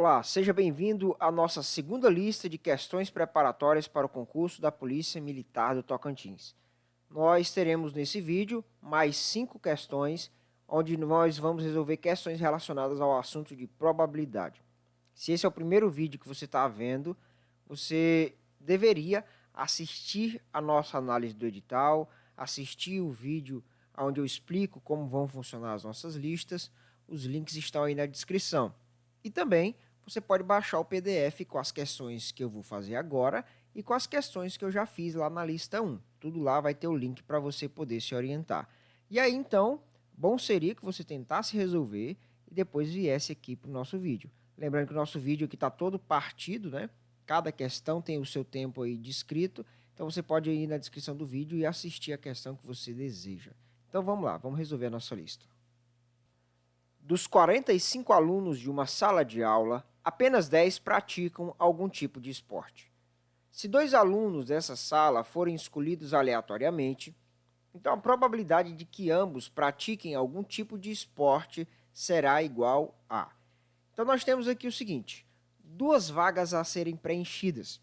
Olá, seja bem-vindo à nossa segunda lista de questões preparatórias para o concurso da Polícia Militar do Tocantins. Nós teremos nesse vídeo mais 5 questões, onde nós vamos resolver questões relacionadas ao assunto de probabilidade. Se esse é o primeiro vídeo que você está vendo, você deveria assistir a nossa análise do edital, assistir o vídeo onde eu explico como vão funcionar as nossas listas. Os links estão aí na descrição. E também você pode baixar o PDF com as questões que eu vou fazer agora e com as questões que eu já fiz lá na lista 1. Tudo lá vai ter o link para você poder se orientar. E aí, então, bom seria que você tentasse resolver e depois viesse aqui para o nosso vídeo. Lembrando que o nosso vídeo aqui está todo partido, né? Cada questão tem o seu tempo aí descrito, então você pode ir na descrição do vídeo e assistir a questão que você deseja. Então vamos lá, vamos resolver a nossa lista. Dos 45 alunos de uma sala de aula, apenas 10 praticam algum tipo de esporte. Se 2 alunos dessa sala forem escolhidos aleatoriamente, então a probabilidade de que ambos pratiquem algum tipo de esporte será igual a... Então nós temos aqui o seguinte, 2 vagas a serem preenchidas.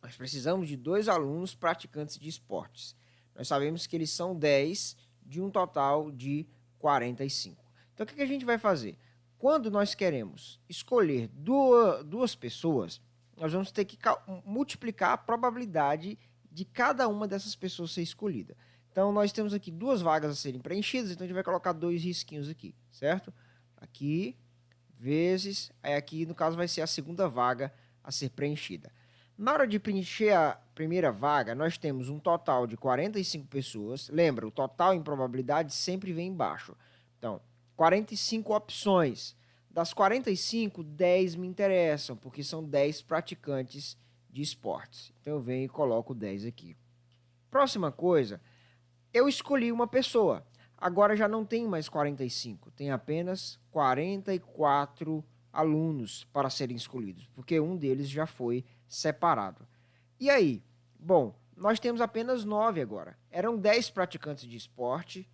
Nós precisamos de 2 alunos praticantes de esportes. Nós sabemos que eles são 10 de um total de 45. Então, o que a gente vai fazer? Quando nós queremos escolher duas pessoas, nós vamos ter que multiplicar a probabilidade de cada uma dessas pessoas ser escolhida. Então, nós temos aqui 2 vagas a serem preenchidas, então a gente vai colocar 2 risquinhos aqui, certo? Aqui, vezes, aí aqui no caso vai ser a segunda vaga a ser preenchida. Na hora de preencher a primeira vaga, nós temos um total de 45 pessoas. Lembra, o total em probabilidade sempre vem embaixo. Então, 45 opções. Das 45, 10 me interessam, porque são 10 praticantes de esportes. Então, eu venho e coloco 10 aqui. Próxima coisa, eu escolhi uma pessoa. Agora já não tem mais 45, tem apenas 44 alunos para serem escolhidos, porque um deles já foi separado. E aí? Bom, nós temos apenas 9 agora. Eram 10 praticantes de esporte,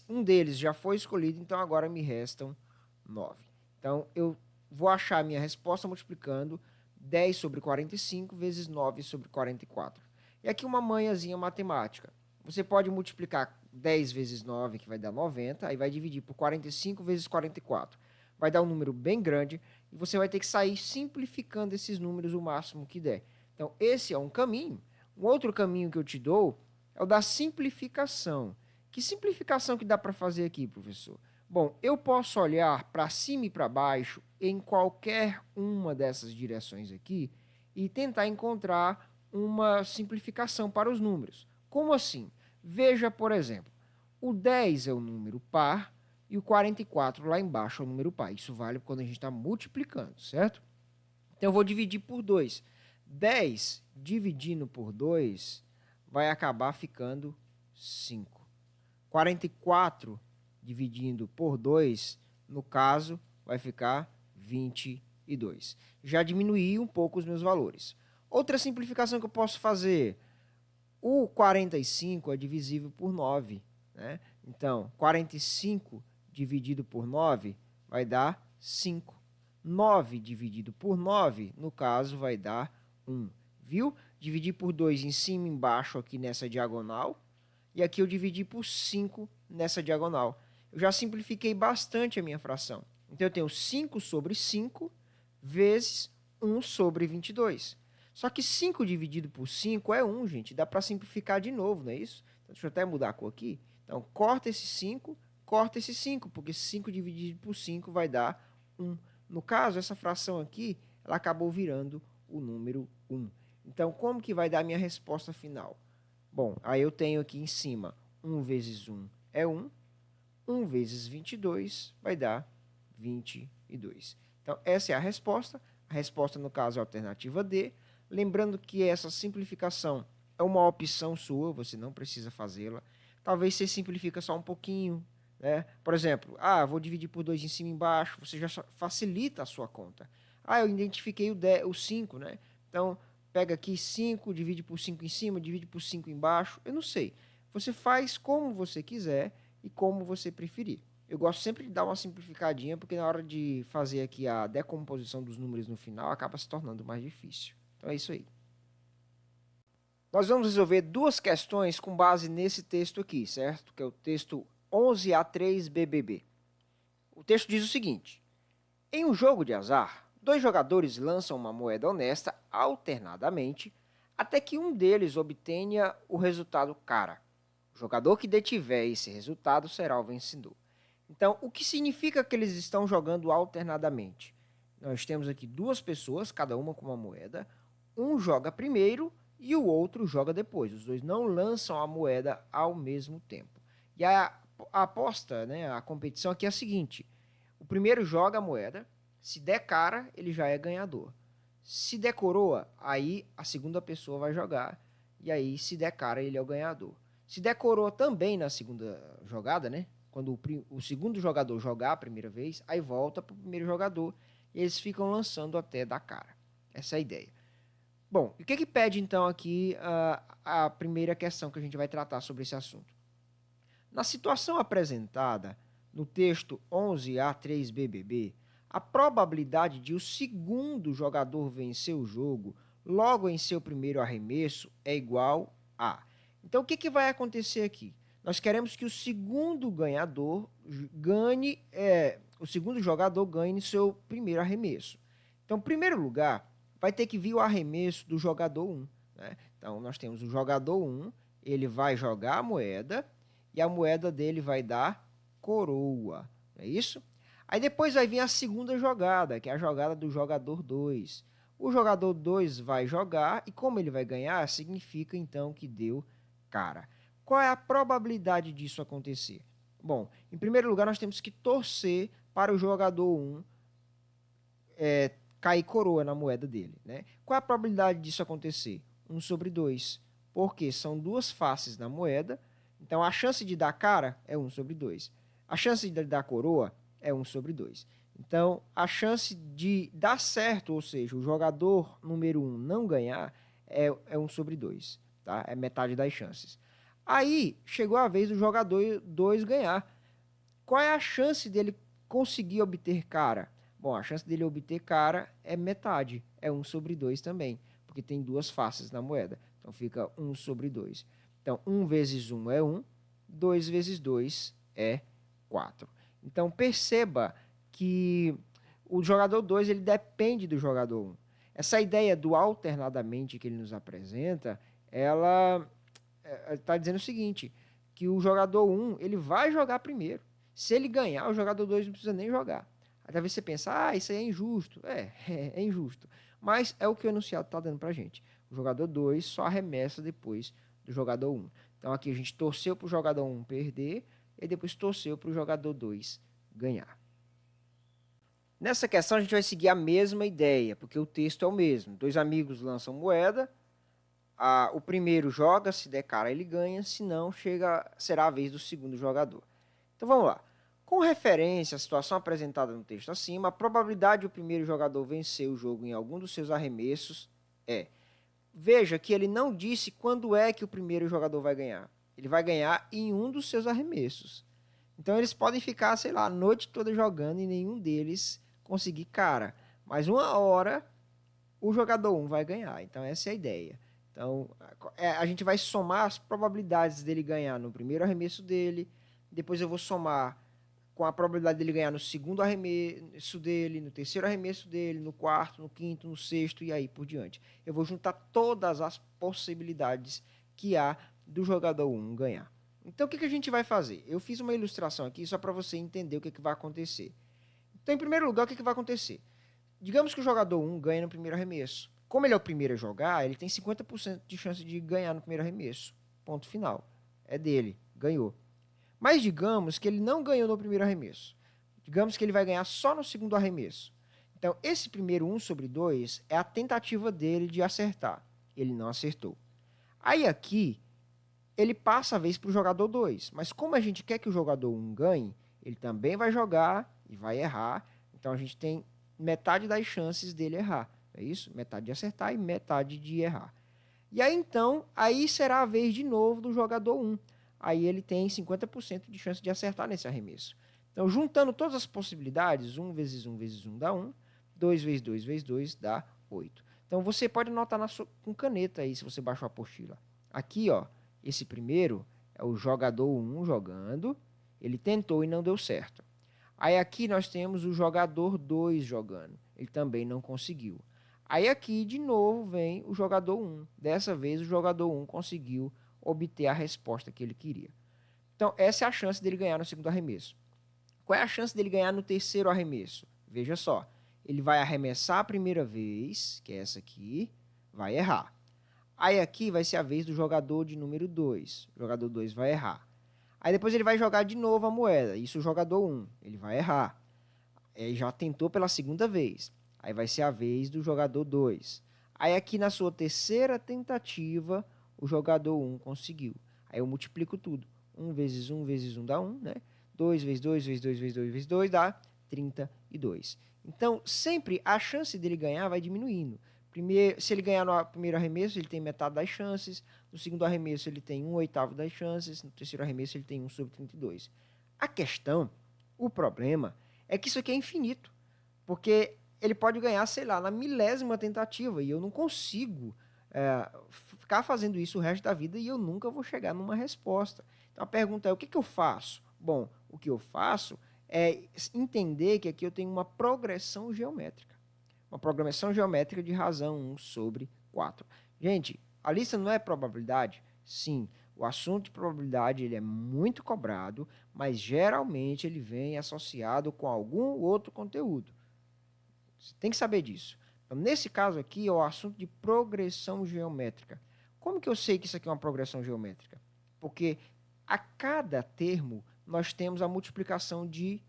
um deles já foi escolhido, então agora me restam 9. Então, eu vou achar a minha resposta multiplicando 10 sobre 45 vezes 9 sobre 44. E aqui uma manhãzinha matemática. Você pode multiplicar 10 vezes 9, que vai dar 90, aí vai dividir por 45 vezes 44. Vai dar um número bem grande e você vai ter que sair simplificando esses números o máximo que der. Então, esse é um caminho. Um outro caminho que eu te dou é o da simplificação. Que simplificação que dá para fazer aqui, professor? Bom, eu posso olhar para cima e para baixo em qualquer uma dessas direções aqui e tentar encontrar uma simplificação para os números. Como assim? Veja, por exemplo, o 10 é o número par e o 44 lá embaixo é o número par. Isso vale quando a gente está multiplicando, certo? Então, eu vou dividir por 2. 10 dividindo por 2 vai acabar ficando 5. 44 dividindo por 2, no caso, vai ficar 22. Já diminuí um pouco os meus valores. Outra simplificação que eu posso fazer, o 45 é divisível por 9, né? Então, 45 dividido por 9 vai dar 5. 9 dividido por 9, no caso, vai dar 1. Viu? Dividir por 2 em cima e embaixo aqui nessa diagonal. E aqui eu dividi por 5 nessa diagonal. Eu já simplifiquei bastante a minha fração. Então, eu tenho 5 sobre 5 vezes 1 sobre 22. Só que 5 dividido por 5 é 1, gente. Dá para simplificar de novo, não é isso? Então, deixa eu até mudar a cor aqui. Então, corta esse 5, corta esse 5, porque 5 dividido por 5 vai dar 1. No caso, essa fração aqui, ela acabou virando o número 1. Então, como que vai dar a minha resposta final? Bom, aí eu tenho aqui em cima 1 vezes 1 é 1. 1 vezes 22 vai dar 22. Então, essa é a resposta. A resposta, no caso, é a alternativa D. Lembrando que essa simplificação é uma opção sua, você não precisa fazê-la. Talvez você simplifica só um pouquinho, né? Por exemplo, vou dividir por 2 em cima e embaixo, você já facilita a sua conta. Eu identifiquei o 5, né? Então, pega aqui 5, divide por 5 em cima, divide por 5 embaixo, eu não sei. Você faz como você quiser e como você preferir. Eu gosto sempre de dar uma simplificadinha, porque na hora de fazer aqui a decomposição dos números no final, acaba se tornando mais difícil. Então é isso aí. Nós vamos resolver duas questões com base nesse texto aqui, certo? Que é o texto 11A3BBB. O texto diz o seguinte: em um jogo de azar, dois jogadores lançam uma moeda honesta alternadamente até que um deles obtenha o resultado cara. O jogador que detiver esse resultado será o vencedor. Então, o que significa que eles estão jogando alternadamente? Nós temos aqui duas pessoas, cada uma com uma moeda. Um joga primeiro e o outro joga depois. Os dois não lançam a moeda ao mesmo tempo. E a aposta, né, a competição aqui é a seguinte: o primeiro joga a moeda, se der cara, ele já é ganhador. Se der coroa, aí a segunda pessoa vai jogar, e aí se der cara, ele é o ganhador. Se der coroa também na segunda jogada, né, quando o segundo jogador jogar a primeira vez, aí volta para o primeiro jogador, e eles ficam lançando até dar cara. Essa é a ideia. Bom, e o que pede então aqui a primeira questão que a gente vai tratar sobre esse assunto? Na situação apresentada no texto 11A3BBB, a probabilidade de o segundo jogador vencer o jogo logo em seu primeiro arremesso é igual a. Então, o que vai acontecer aqui? Nós queremos que o segundo jogador ganhe seu primeiro arremesso. Então, em primeiro lugar, vai ter que vir o arremesso do jogador 1. Né? Então, nós temos o jogador 1, ele vai jogar a moeda, e a moeda dele vai dar coroa. É isso? Aí depois vai vir a segunda jogada, que é a jogada do jogador 2. O jogador 2 vai jogar, e como ele vai ganhar, significa então que deu cara. Qual é a probabilidade disso acontecer? Bom, em primeiro lugar, nós temos que torcer para o jogador 1 cair coroa na moeda dele. Né? Qual é a probabilidade disso acontecer? 1/2. Porque são duas faces da moeda, então a chance de dar cara é 1/2. A chance de dar coroa é 1/2. Então a chance de dar certo, ou seja, o jogador número 1 não ganhar, é 1/2. Tá? É metade das chances. Aí chegou a vez do jogador 2 ganhar. Qual é a chance dele conseguir obter cara? Bom, a chance dele obter cara é metade, é 1/2 também, porque tem duas faces na moeda. Então fica 1/2. Então 1 vezes 1 é 1, 2 vezes 2 é 4. Então perceba que o jogador 2 ele depende do jogador 1. Essa ideia do alternadamente que ele nos apresenta, ela está dizendo o seguinte, que o jogador 1 ele vai jogar primeiro. Se ele ganhar, o jogador 2 não precisa nem jogar. Aí talvez você pense, isso aí é injusto. É injusto. Mas é o que o enunciado está dando para a gente. O jogador 2 só arremessa depois do jogador 1. Então aqui a gente torceu para o jogador 1 perder e depois torceu para o jogador 2 ganhar. Nessa questão a gente vai seguir a mesma ideia, porque o texto é o mesmo. Dois amigos lançam moeda, o primeiro joga, se der cara ele ganha, se não, será a vez do segundo jogador. Então vamos lá. Com referência à situação apresentada no texto acima, a probabilidade de o primeiro jogador vencer o jogo em algum dos seus arremessos é. Veja que ele não disse quando é que o primeiro jogador vai ganhar. Ele vai ganhar em um dos seus arremessos. Então eles podem ficar, sei lá, a noite toda jogando e nenhum deles conseguir cara. Mas uma hora o jogador 1 vai ganhar. Então essa é a ideia. Então a gente vai somar as probabilidades dele ganhar no primeiro arremesso dele. Depois eu vou somar com a probabilidade dele ganhar no segundo arremesso dele, no terceiro arremesso dele, no quarto, no quinto, no sexto e aí por diante. Eu vou juntar todas as possibilidades que há do jogador 1 ganhar. Então o que a gente vai fazer? Eu fiz uma ilustração aqui só para você entender o que vai acontecer. Então, em primeiro lugar, o que vai acontecer? Digamos que o jogador 1 ganha no primeiro arremesso. Como ele é o primeiro a jogar, ele tem 50% de chance de ganhar no primeiro arremesso. Ponto final. É dele. Ganhou. Mas digamos que ele não ganhou no primeiro arremesso. Digamos que ele vai ganhar só no segundo arremesso. Então, esse primeiro 1/2 é a tentativa dele de acertar. Ele não acertou. Aí aqui, ele passa a vez para o jogador 2. Mas como a gente quer que o jogador 1 ganhe, ele também vai jogar e vai errar. Então, a gente tem metade das chances dele errar. É isso? Metade de acertar e metade de errar. E aí, então, aí será a vez de novo do jogador 1. Aí ele tem 50% de chance de acertar nesse arremesso. Então, juntando todas as possibilidades, 1 vezes 1 vezes 1 dá 1, 2 vezes 2 vezes 2 dá 8. Então, você pode anotar com caneta aí, se você baixou a apostila. Aqui, ó, esse primeiro é o jogador 1 jogando, ele tentou e não deu certo. Aí aqui nós temos o jogador 2 jogando, ele também não conseguiu. Aí aqui, de novo, vem o jogador 1. Dessa vez, o jogador 1 conseguiu obter a resposta que ele queria. Então, essa é a chance dele ganhar no segundo arremesso. Qual é a chance dele ganhar no terceiro arremesso? Veja só, ele vai arremessar a primeira vez, que é essa aqui, vai errar. Aí aqui vai ser a vez do jogador de número 2. O jogador 2 vai errar. Aí depois ele vai jogar de novo a moeda. Isso o jogador 1. Ele vai errar. Ele já tentou pela segunda vez. Aí vai ser a vez do jogador 2. Aí aqui na sua terceira tentativa, o jogador 1 conseguiu. Aí eu multiplico tudo. 1 vezes 1 vezes 1 dá 1, né? 2 vezes 2 vezes 2 vezes 2 vezes 2 dá 32. Então, sempre a chance dele ganhar vai diminuindo. Primeiro, se ele ganhar no primeiro arremesso, ele tem metade das chances. No segundo arremesso, ele tem 1/8 das chances. No terceiro arremesso, ele tem 1 sobre 32. A questão, o problema, é que isso aqui é infinito. Porque ele pode ganhar, sei lá, na milésima tentativa. E eu não consigo ficar fazendo isso o resto da vida e eu nunca vou chegar numa resposta. Então a pergunta é, o que eu faço? Bom, o que eu faço é entender que aqui eu tenho uma progressão geométrica. Uma progressão geométrica de razão 1 sobre 4. Gente, a lista não é probabilidade? Sim, o assunto de probabilidade ele é muito cobrado, mas geralmente ele vem associado com algum outro conteúdo. Você tem que saber disso. Então, nesse caso aqui, é o assunto de progressão geométrica. Como que eu sei que isso aqui é uma progressão geométrica? Porque a cada termo nós temos a multiplicação de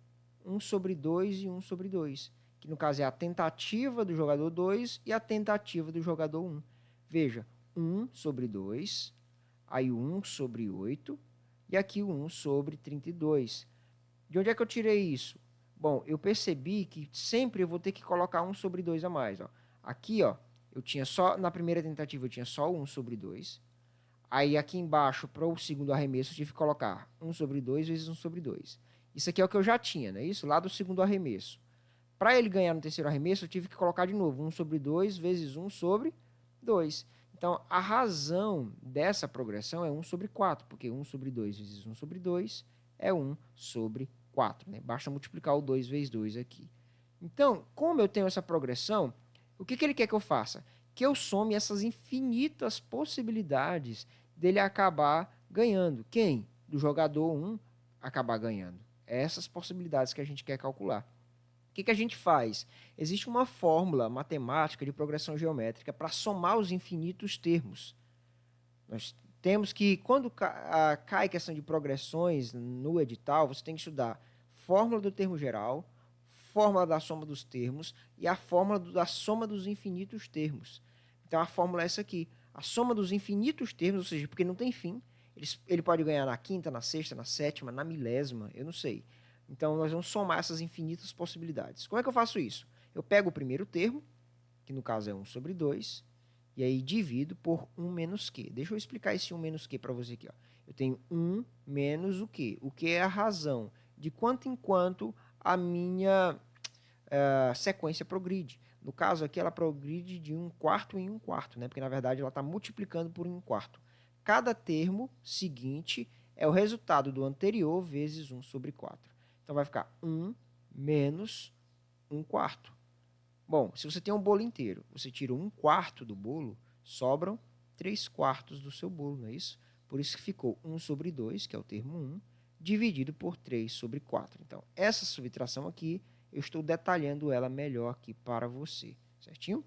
1 sobre 2 e 1 sobre 2, que no caso é a tentativa do jogador 2 e a tentativa do jogador 1. Veja, 1 sobre 2, aí 1 sobre 8 e aqui o 1 sobre 32. De onde é que eu tirei isso? Bom, eu percebi que sempre eu vou ter que colocar 1 sobre 2 a mais. Ó. Aqui, ó, eu tinha só, na primeira tentativa, eu tinha só 1 sobre 2. Aí aqui embaixo, para o segundo arremesso, eu tive que colocar 1 sobre 2 vezes 1 sobre 2. Isso aqui é o que eu já tinha, né? Isso lá do segundo arremesso. Para ele ganhar no terceiro arremesso, eu tive que colocar de novo 1 sobre 2 vezes 1 sobre 2. Então, a razão dessa progressão é 1 sobre 4, porque 1 sobre 2 vezes 1 sobre 2 é 1 sobre 4. Né? Basta multiplicar o 2 vezes 2 aqui. Então, como eu tenho essa progressão, o que ele quer que eu faça? Que eu some essas infinitas possibilidades dele acabar ganhando. Quem? Do jogador 1 acabar ganhando. Essas possibilidades que a gente quer calcular. O que a gente faz? Existe uma fórmula matemática de progressão geométrica para somar os infinitos termos. Nós temos que, quando cai questão de progressões no edital, você tem que estudar fórmula do termo geral, fórmula da soma dos termos e a fórmula da soma dos infinitos termos. Então, a fórmula é essa aqui. A soma dos infinitos termos, ou seja, porque não tem fim, ele pode ganhar na quinta, na sexta, na sétima, na milésima, eu não sei. Então, nós vamos somar essas infinitas possibilidades. Como é que eu faço isso? Eu pego o primeiro termo, que no caso é 1 sobre 2, e aí divido por 1 menos Q. Deixa eu explicar esse 1 menos Q para você aqui. Ó. Eu tenho 1 menos o Q. O Q é a razão de quanto em quanto a minha sequência progride. No caso aqui, ela progride de 1/4 em 1/4, né? Porque na verdade ela está multiplicando por 1/4. Cada termo seguinte é o resultado do anterior vezes 1 sobre 4. Então vai ficar 1 menos 1/4. Bom, se você tem um bolo inteiro, você tira 1/4 do bolo, sobram 3/4 do seu bolo, não é isso? Por isso que ficou 1 sobre 2, que é o termo 1, dividido por 3 sobre 4. Então, essa subtração aqui, eu estou detalhando ela melhor aqui para você, certinho?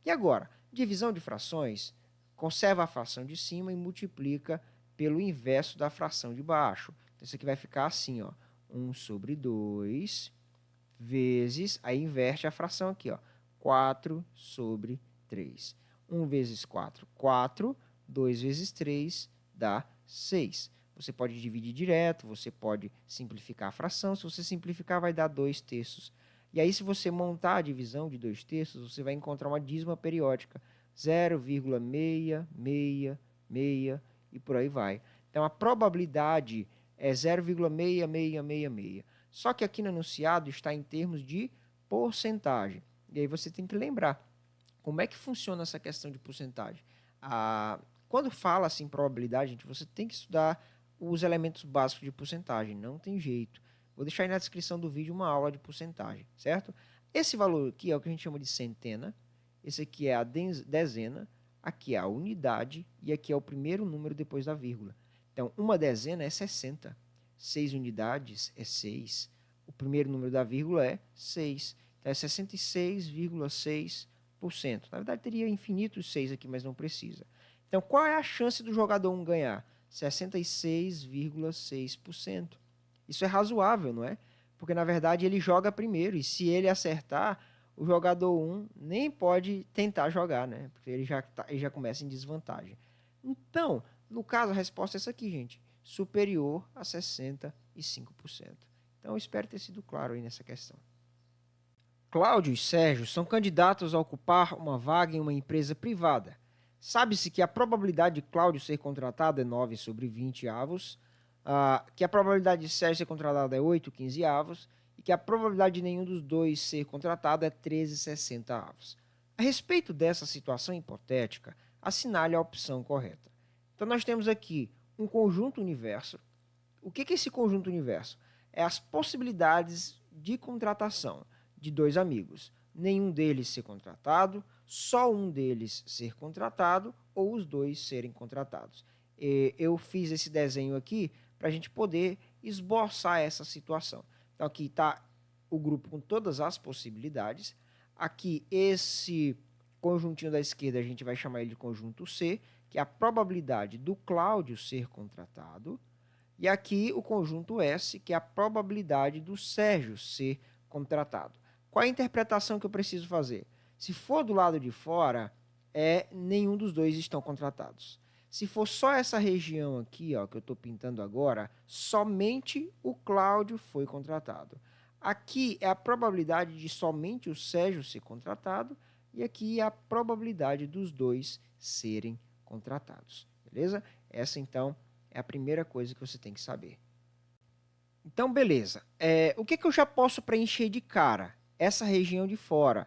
E agora, divisão de frações, conserva a fração de cima e multiplica pelo inverso da fração de baixo. Então, isso aqui vai ficar assim, ó, 1 sobre 2 vezes, aí inverte a fração aqui, ó, 4 sobre 3. 1 vezes 4, 4. 2 vezes 3 dá 6. Você pode dividir direto, você pode simplificar a fração. Se você simplificar, vai dar 2/3. E aí, se você montar a divisão de 2/3, você vai encontrar uma dízima periódica, 0,666 e por aí vai. Então, a probabilidade é 0,6666. Só que aqui no enunciado está em termos de porcentagem. E aí você tem que lembrar como é que funciona essa questão de porcentagem. Quando fala-se em probabilidade, gente, você tem que estudar os elementos básicos de porcentagem, não tem jeito. Vou deixar aí na descrição do vídeo uma aula de porcentagem, certo? Esse valor aqui é o que a gente chama de centena, esse aqui é a dezena, aqui é a unidade e aqui é o primeiro número depois da vírgula. Então, uma dezena é 60, 6 unidades é 6, o primeiro número da vírgula é 6, então é 66,6%. Na verdade, teria infinitos 6 aqui, mas não precisa. Então, qual é a chance do jogador 1 ganhar? 66,6%. Isso é razoável, não é? Porque, na verdade, ele joga primeiro, e se ele acertar, o jogador 1 nem pode tentar jogar, né? Porque ele já começa em desvantagem. Então, no caso, a resposta é essa aqui, gente. Superior a 65%. Então, eu espero ter sido claro aí nessa questão. Cláudio e Sérgio são candidatos a ocupar uma vaga em uma empresa privada. Sabe-se que a probabilidade de Cláudio ser contratado é 9 sobre 20 avos, que a probabilidade de Sérgio ser contratado é 8 15 avos, e que a probabilidade de nenhum dos dois ser contratado é 13,60 avos. A respeito dessa situação hipotética, assinale a opção correta. Então, nós temos aqui um conjunto universo. O que é esse conjunto universo? É as possibilidades de contratação de dois amigos. Nenhum deles ser contratado, só um deles ser contratado ou os dois serem contratados. Eu fiz esse desenho aqui para a gente poder esboçar essa situação. Então, aqui está o grupo com todas as possibilidades. Aqui, esse conjuntinho da esquerda, a gente vai chamar ele de conjunto C, que é a probabilidade do Cláudio ser contratado. E aqui, o conjunto S, que é a probabilidade do Sérgio ser contratado. Qual a interpretação que eu preciso fazer? Se for do lado de fora, nenhum dos dois estão contratados. Se for só essa região aqui, ó, que eu estou pintando agora, somente o Cláudio foi contratado. Aqui é a probabilidade de somente o Sérgio ser contratado e aqui é a probabilidade dos dois serem contratados. Beleza? Essa, então, é a primeira coisa que você tem que saber. Então, beleza. O que eu já posso preencher de cara? Essa região de fora.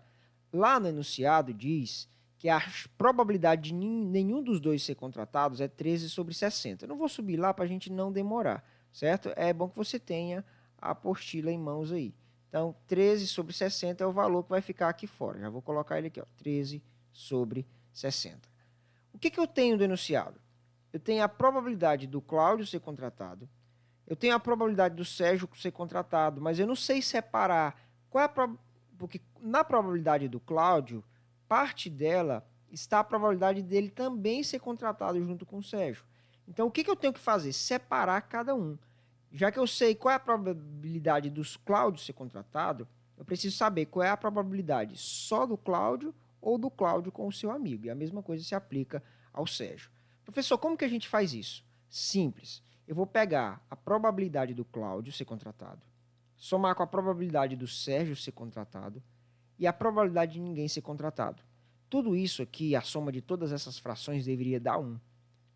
Lá no enunciado diz que a probabilidade de nenhum dos dois ser contratados é 13 sobre 60. Eu não vou subir lá para a gente não demorar, certo? É bom que você tenha a apostila em mãos aí. Então, 13 sobre 60 é o valor que vai ficar aqui fora. Já vou colocar ele aqui, ó, 13 sobre 60. O que eu tenho do enunciado? Eu tenho a probabilidade do Cláudio ser contratado, eu tenho a probabilidade do Sérgio ser contratado, mas eu não sei separar qual é porque na probabilidade do Cláudio, parte dela está a probabilidade dele também ser contratado junto com o Sérgio. Então, o que eu tenho que fazer? Separar cada um. Já que eu sei qual é a probabilidade dos Cláudios ser contratado, eu preciso saber qual é a probabilidade só do Cláudio ou do Cláudio com o seu amigo. E a mesma coisa se aplica ao Sérgio. Professor, como que a gente faz isso? Simples. Eu vou pegar a probabilidade do Cláudio ser contratado, somar com a probabilidade do Sérgio ser contratado e a probabilidade de ninguém ser contratado. Tudo isso aqui, a soma de todas essas frações deveria dar 1.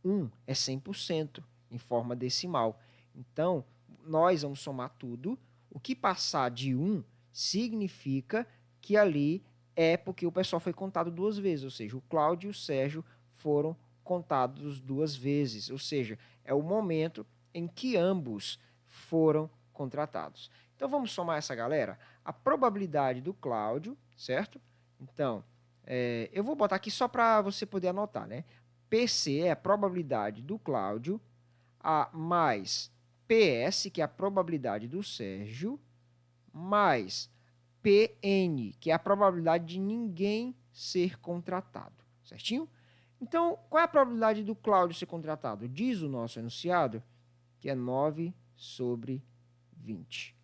1 é 100% em forma decimal. Então, nós vamos somar tudo. O que passar de 1 significa que ali é porque o pessoal foi contado duas vezes, ou seja, o Cláudio e o Sérgio foram contados duas vezes, ou seja, é o momento em que ambos foram contratados. Então, vamos somar essa galera? A probabilidade do Cláudio, certo? Então, eu vou botar aqui só para você poder anotar, né? PC é a probabilidade do Cláudio, mais PS, que é a probabilidade do Sérgio, mais PN, que é a probabilidade de ninguém ser contratado, certinho? Então, qual é a probabilidade do Cláudio ser contratado? Diz o nosso enunciado que é 9 sobre 20.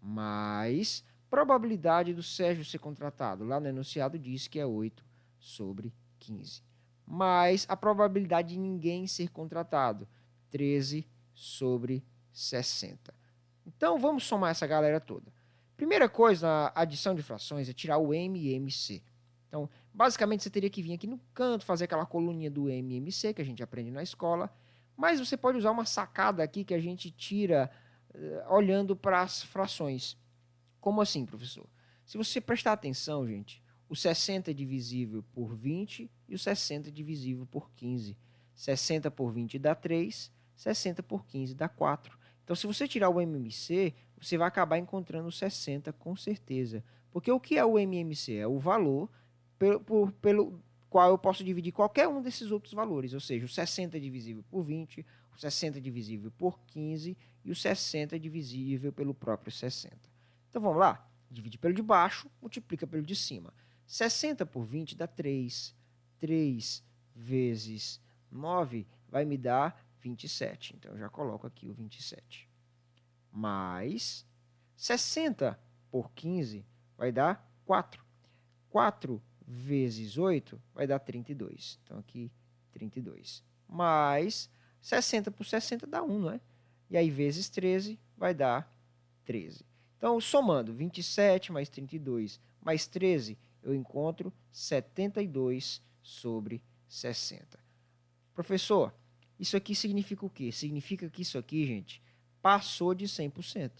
Mais probabilidade do Sérgio ser contratado. Lá no enunciado diz que é 8 sobre 15. Mais a probabilidade de ninguém ser contratado. 13 sobre 60. Então, vamos somar essa galera toda. Primeira coisa na adição de frações é tirar o M e MC. Então, basicamente, você teria que vir aqui no canto, fazer aquela coluninha do M e MC, que a gente aprende na escola. Mas você pode usar uma sacada aqui que a gente tira olhando para as frações. Como assim, professor? Se você prestar atenção, gente, o 60 é divisível por 20 e o 60 é divisível por 15. 60 por 20 dá 3, 60 por 15 dá 4. Então, se você tirar o MMC, você vai acabar encontrando o 60 com certeza. Porque o que é o MMC? É o valor pelo qual eu posso dividir qualquer um desses outros valores. Ou seja, o 60 é divisível por 20, o 60 é divisível por 15 e o 60 é divisível pelo próprio 60. Então, vamos lá. Divide pelo de baixo, multiplica pelo de cima. 60 por 20 dá 3. 3 vezes 9 vai me dar 27. Então, eu já coloco aqui o 27. Mais 60 por 15 vai dar 4. 4 vezes 8 vai dar 32. Então, aqui, 32. Mais 60 por 60 dá 1, não é? E aí, vezes 13 vai dar 13. Então, somando 27 mais 32 mais 13, eu encontro 72 sobre 60. Professor, isso aqui significa o quê? Significa que isso aqui, gente, passou de 100%.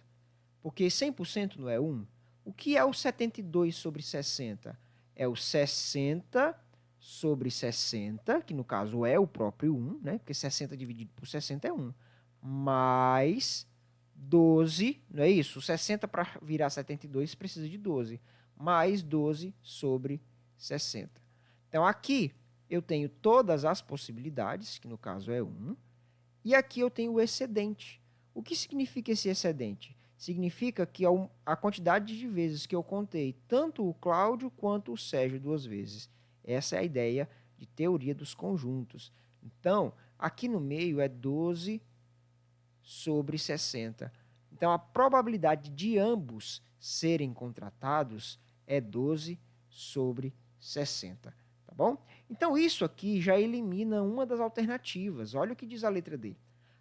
Porque 100% não é 1. O que é o 72 sobre 60? É o 60 sobre 60, que no caso é o próprio 1, né? Porque 60 dividido por 60 é 1. Mais 12, não é isso? 60 para virar 72 precisa de 12. Mais 12 sobre 60. Então, aqui eu tenho todas as possibilidades, que no caso é 1, e aqui eu tenho o excedente. O que significa esse excedente? Significa que a quantidade de vezes que eu contei tanto o Cláudio quanto o Sérgio 2 vezes. Essa é a ideia de teoria dos conjuntos. Então, aqui no meio é 12 sobre 60. Então, a probabilidade de ambos serem contratados é 12 sobre 60. Tá bom? Então, isso aqui já elimina uma das alternativas. Olha o que diz a letra D.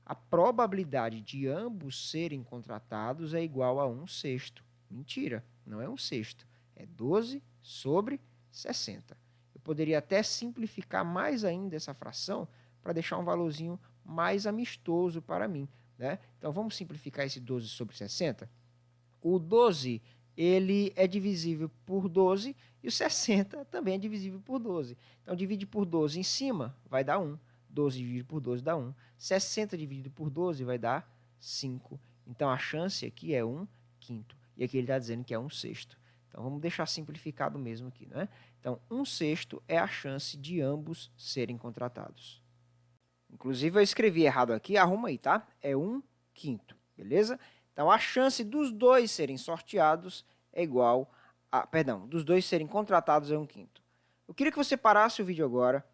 A probabilidade de ambos serem contratados é igual a 1/6. Mentira, não é 1/6. É 12 sobre 60. Eu poderia até simplificar mais ainda essa fração para deixar um valorzinho mais amistoso para mim, né? Então, vamos simplificar esse 12 sobre 60? O 12 ele é divisível por 12 e o 60 também é divisível por 12. Então, divide por 12 em cima, vai dar 1. 12 dividido por 12 dá 1. 60 dividido por 12 vai dar 5. Então, a chance aqui é 1/5. E aqui ele está dizendo que é 1/6. Então, vamos deixar simplificado mesmo aqui, né? Então, 1/6 é a chance de ambos serem contratados. Inclusive, eu escrevi errado aqui, arruma aí, tá? É 1/5, beleza? Então, a chance dos dois serem sorteados é igual a... Perdão, dos dois serem contratados é 1/5. Eu queria que você parasse o vídeo agora,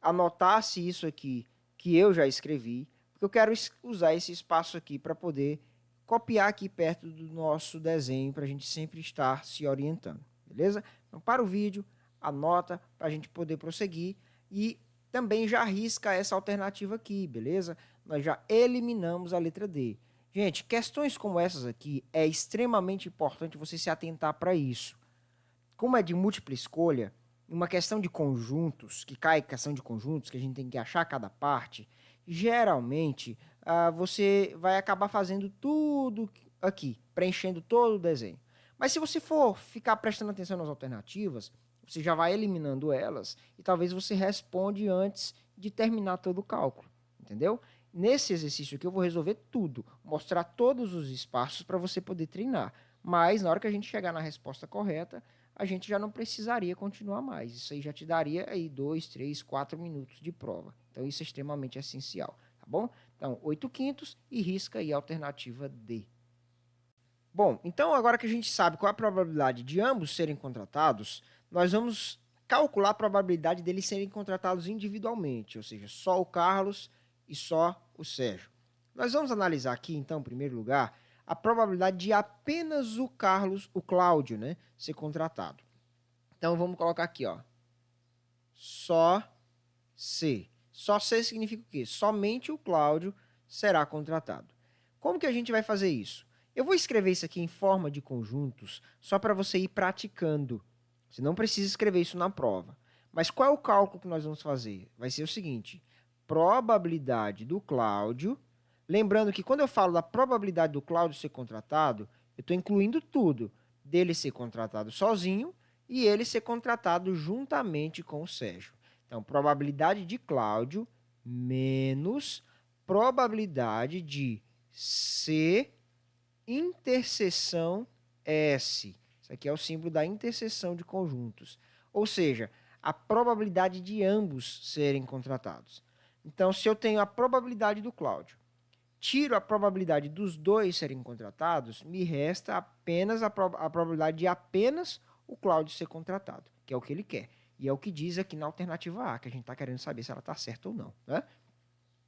anotasse isso aqui que eu já escrevi, porque eu quero usar esse espaço aqui para poder copiar aqui perto do nosso desenho, para a gente sempre estar se orientando, beleza? Então, para o vídeo, anota para a gente poder prosseguir e também já risca essa alternativa aqui, beleza? Nós já eliminamos a letra D. Gente, questões como essas aqui, é extremamente importante você se atentar para isso. Como é de múltipla escolha, uma questão de conjuntos, que cai questão de conjuntos, que a gente tem que achar cada parte, geralmente você vai acabar fazendo tudo aqui, preenchendo todo o desenho. Mas se você for ficar prestando atenção nas alternativas, você já vai eliminando elas e talvez você responde antes de terminar todo o cálculo, entendeu? Nesse exercício aqui eu vou resolver tudo, mostrar todos os espaços para você poder treinar. Mas na hora que a gente chegar na resposta correta, a gente já não precisaria continuar mais. Isso aí já te daria aí 2, 3, 4 minutos de prova. Então isso é extremamente essencial, tá bom? Então 8/5 e risca aí a alternativa D. Bom, então agora que a gente sabe qual é a probabilidade de ambos serem contratados, nós vamos calcular a probabilidade deles serem contratados individualmente, ou seja, só o Carlos e só o Sérgio. Nós vamos analisar aqui, então, em primeiro lugar, a probabilidade de apenas o Cláudio, né, ser contratado. Então, vamos colocar aqui, ó, só C. Só C significa o quê? Somente o Cláudio será contratado. Como que a gente vai fazer isso? Eu vou escrever isso aqui em forma de conjuntos, só para você ir praticando. Você não precisa escrever isso na prova. Mas qual é o cálculo que nós vamos fazer? Vai ser o seguinte: probabilidade do Cláudio. Lembrando que quando eu falo da probabilidade do Cláudio ser contratado, eu estou incluindo tudo, dele ser contratado sozinho e ele ser contratado juntamente com o Sérgio. Então, probabilidade de Cláudio menos probabilidade de C interseção S. Isso aqui é o símbolo da interseção de conjuntos. Ou seja, a probabilidade de ambos serem contratados. Então, se eu tenho a probabilidade do Cláudio, tiro a probabilidade dos dois serem contratados, me resta apenas a probabilidade de apenas o Cláudio ser contratado, que é o que ele quer. E é o que diz aqui na alternativa A, que a gente está querendo saber se ela está certa ou não. Né?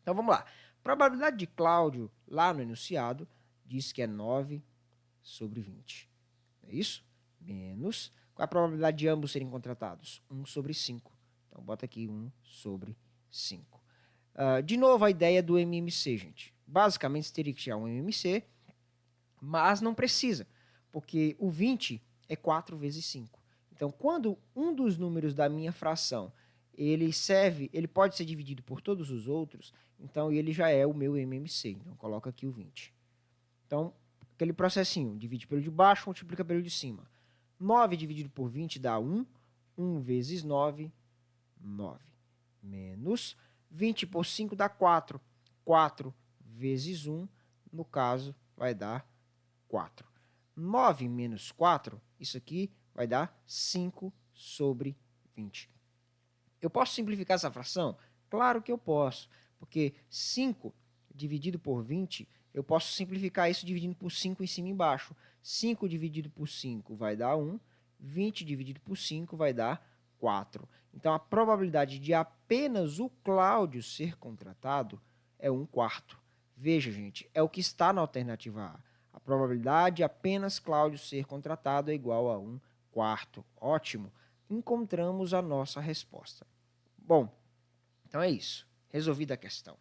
Então, vamos lá. Probabilidade de Cláudio, lá no enunciado, diz que é 9/20. É isso? Menos. Qual é a probabilidade de ambos serem contratados? 1/5. Então, bota aqui 1/5. De novo, a ideia do MMC, gente. Basicamente, você teria que tirar um MMC, mas não precisa, porque o 20 é 4 vezes 5. Então, quando um dos números da minha fração ele pode ser dividido por todos os outros, então ele já é o meu MMC. Então, coloca aqui o 20. Então, aquele processinho, divide pelo de baixo, multiplica pelo de cima. 9 dividido por 20 dá 1. 1 vezes 9, 9. Menos 20 por 5 dá 4. 4 vezes 1, no caso, vai dar 4. 9 menos 4, isso aqui vai dar 5/20. Eu posso simplificar essa fração? Claro que eu posso, porque 5 dividido por 20, eu posso simplificar isso dividindo por 5 em cima e embaixo. 5 dividido por 5 vai dar 1, 20 dividido por 5 vai dar 4. Então, a probabilidade de apenas o Cláudio ser contratado é 1/4. Veja, gente, é o que está na alternativa A. A probabilidade de apenas Cláudio ser contratado é igual a 1/4. Ótimo. Encontramos a nossa resposta. Bom, então é isso. Resolvida a questão.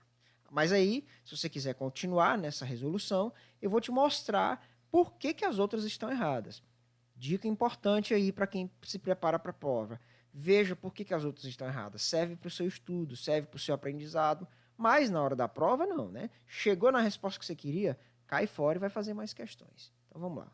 Mas aí, se você quiser continuar nessa resolução, eu vou te mostrar por que as outras estão erradas. Dica importante aí para quem se prepara para a prova. Veja por que as outras estão erradas. Serve para o seu estudo, serve para o seu aprendizado, mas na hora da prova não, né? Chegou na resposta que você queria, cai fora e vai fazer mais questões. Então vamos lá.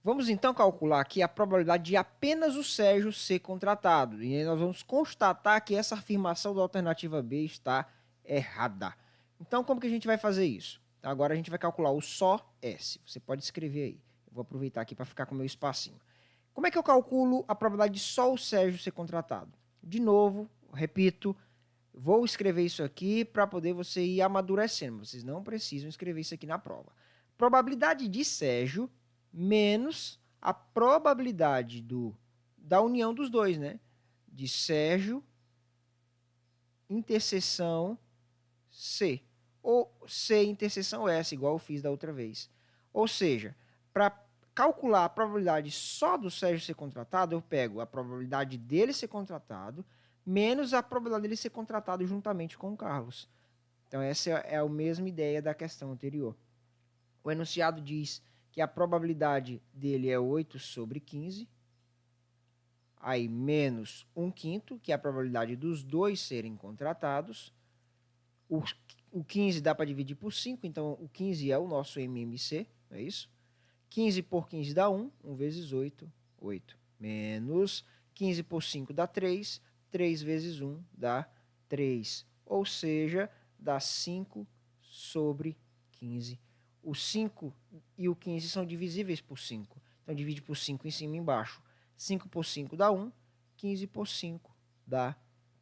Vamos então calcular aqui a probabilidade de apenas o Sérgio ser contratado. E aí nós vamos constatar que essa afirmação da alternativa B está errada. Então como que a gente vai fazer isso? Então, agora a gente vai calcular o só S. Você pode escrever aí. Eu vou aproveitar aqui para ficar com o meu espacinho. Como é que eu calculo a probabilidade de só o Sérgio ser contratado? De novo, repito, vou escrever isso aqui para poder você ir amadurecendo. Vocês não precisam escrever isso aqui na prova. Probabilidade de Sérgio menos a probabilidade da união dos dois, né? De Sérgio, interseção C. Ou C interseção S, igual eu fiz da outra vez. Ou seja, para calcular a probabilidade só do Sérgio ser contratado, eu pego a probabilidade dele ser contratado menos a probabilidade dele ser contratado juntamente com o Carlos. Então, essa é a mesma ideia da questão anterior. O enunciado diz que a probabilidade dele é 8/15, aí menos 1/5, que é a probabilidade dos dois serem contratados. O 15 dá para dividir por 5, então o 15 é o nosso MMC, não é isso? 15 por 15 dá 1, 1 vezes 8, 8. Menos 15 por 5 dá 3, 3 vezes 1 dá 3. Ou seja, dá 5/15. O 5 e o 15 são divisíveis por 5. Então, divide por 5 em cima e embaixo. 5 por 5 dá 1, 15 por 5 dá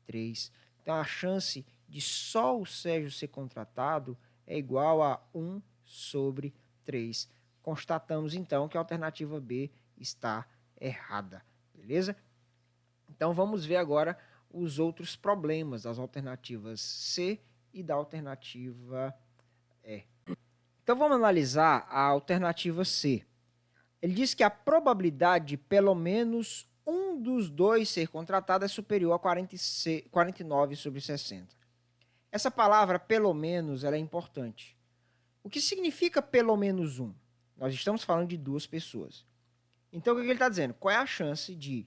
3. Então, a chance de só o Sérgio ser contratado é igual a 1/3. Constatamos, então, que a alternativa B está errada. Beleza? Então, vamos ver agora os outros problemas das alternativas C e da alternativa E. Então, vamos analisar a alternativa C. Ele diz que a probabilidade de pelo menos um dos dois ser contratado é superior a 49/60. Essa palavra, pelo menos, ela é importante. O que significa pelo menos um? Nós estamos falando de duas pessoas. Então, o que ele está dizendo? Qual é a chance de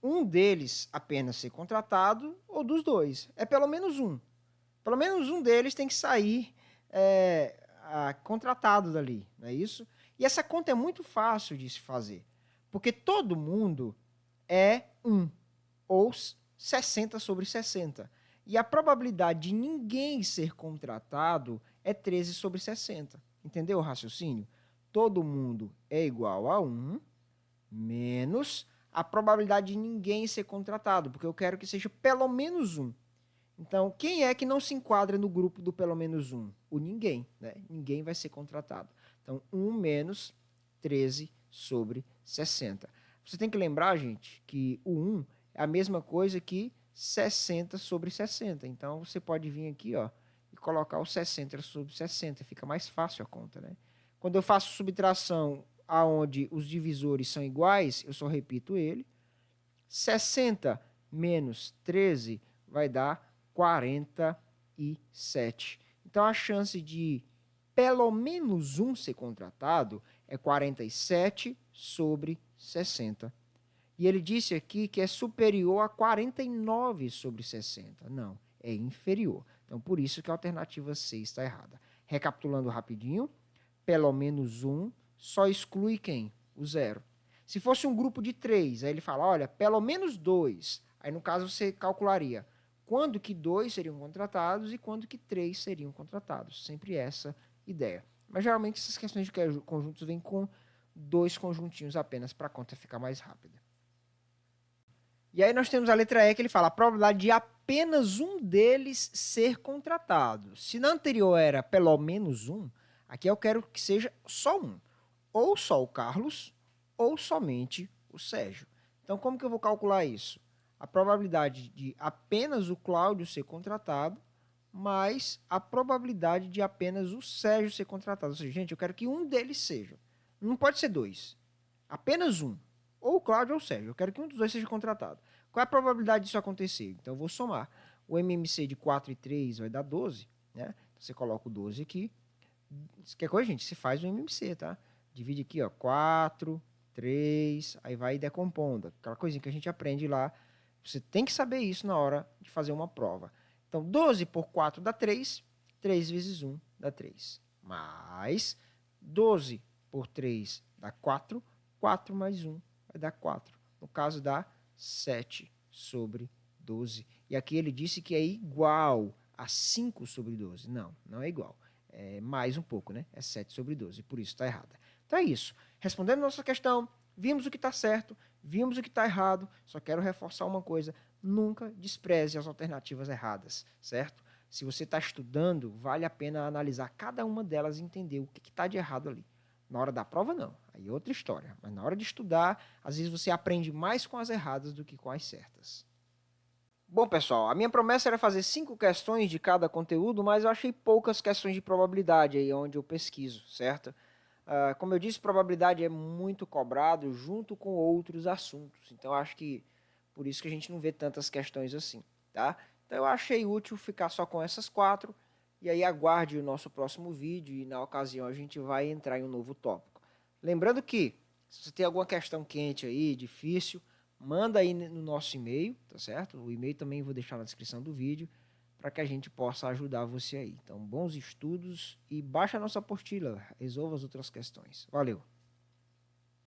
um deles apenas ser contratado ou dos dois? É pelo menos um. Pelo menos um deles tem que sair contratado dali, não é isso? E essa conta é muito fácil de se fazer, porque todo mundo é 1, ou 60 sobre 60. E a probabilidade de ninguém ser contratado é 13 sobre 60. Entendeu o raciocínio? Todo mundo é igual a 1, menos a probabilidade de ninguém ser contratado, porque eu quero que seja pelo menos 1. Então, quem é que não se enquadra no grupo do pelo menos 1? O ninguém, né? Ninguém vai ser contratado. Então, 1 menos 13 sobre 60. Você tem que lembrar, gente, que o 1 é a mesma coisa que 60 sobre 60. Então, você pode vir aqui, ó, e colocar o 60 sobre 60. Fica mais fácil a conta, né? Quando eu faço subtração aonde os divisores são iguais, eu só repito ele. 60 menos 13 vai dar 47. Então, a chance de pelo menos 1 ser contratado é 47 sobre 60. E ele disse aqui que é superior a 49 sobre 60. Não, é inferior. Então, por isso que a alternativa C está errada. Recapitulando rapidinho, pelo menos 1 só exclui quem? O 0. Se fosse um grupo de 3, aí ele fala, olha, pelo menos 2. Aí, no caso, você calcularia quando que 2 seriam contratados e quando que 3 seriam contratados. Sempre essa ideia. Mas, geralmente, essas questões de conjuntos vêm com 2 conjuntinhos apenas para a conta ficar mais rápida. E aí nós temos a letra E, que ele fala a probabilidade de apenas um deles ser contratado. Se na anterior era pelo menos 1, aqui eu quero que seja só um. Ou só o Carlos, ou somente o Sérgio. Então, como que eu vou calcular isso? A probabilidade de apenas o Cláudio ser contratado, mais a probabilidade de apenas o Sérgio ser contratado. Ou seja, gente, eu quero que um deles seja. Não pode ser 2. Apenas um. Ou o Cláudio ou o Sérgio. Eu quero que um dos dois seja contratado. Qual é a probabilidade disso acontecer? Então, eu vou somar. O MMC de 4 e 3 vai dar 12. Né? Então, você coloca o 12 aqui. Qualquer coisa, gente, você faz o MMC, tá? Divide aqui, ó, 4, 3, aí vai decompondo. Aquela coisinha que a gente aprende lá. Você tem que saber isso na hora de fazer uma prova. Então, 12 por 4 dá 3. 3 vezes 1 dá 3. Mais 12 por 3 dá 4. 4 mais 1 vai dar 4. No caso, dá 7 sobre 12. E aqui ele disse que é igual a 5 sobre 12. Não, não é igual. É mais um pouco, né? É 7 sobre 12, por isso está errada. Então é isso. Respondendo a nossa questão, vimos o que está certo, vimos o que está errado. Só quero reforçar uma coisa: nunca despreze as alternativas erradas, certo? Se você está estudando, vale a pena analisar cada uma delas e entender o que está de errado ali. Na hora da prova, não. Aí é outra história. Mas na hora de estudar, às vezes você aprende mais com as erradas do que com as certas. Bom, pessoal, a minha promessa era fazer 5 questões de cada conteúdo, mas eu achei poucas questões de probabilidade aí onde eu pesquiso, certo? Como eu disse, probabilidade é muito cobrado junto com outros assuntos. Então, eu acho que por isso que a gente não vê tantas questões assim, tá? Então, eu achei útil ficar só com essas 4. E aí, aguarde o nosso próximo vídeo e, na ocasião, a gente vai entrar em um novo tópico. Lembrando que, se você tem alguma questão quente aí, difícil, manda aí no nosso e-mail, tá certo? O e-mail também vou deixar na descrição do vídeo, para que a gente possa ajudar você aí. Então, bons estudos e baixa a nossa apostila, resolva as outras questões. Valeu!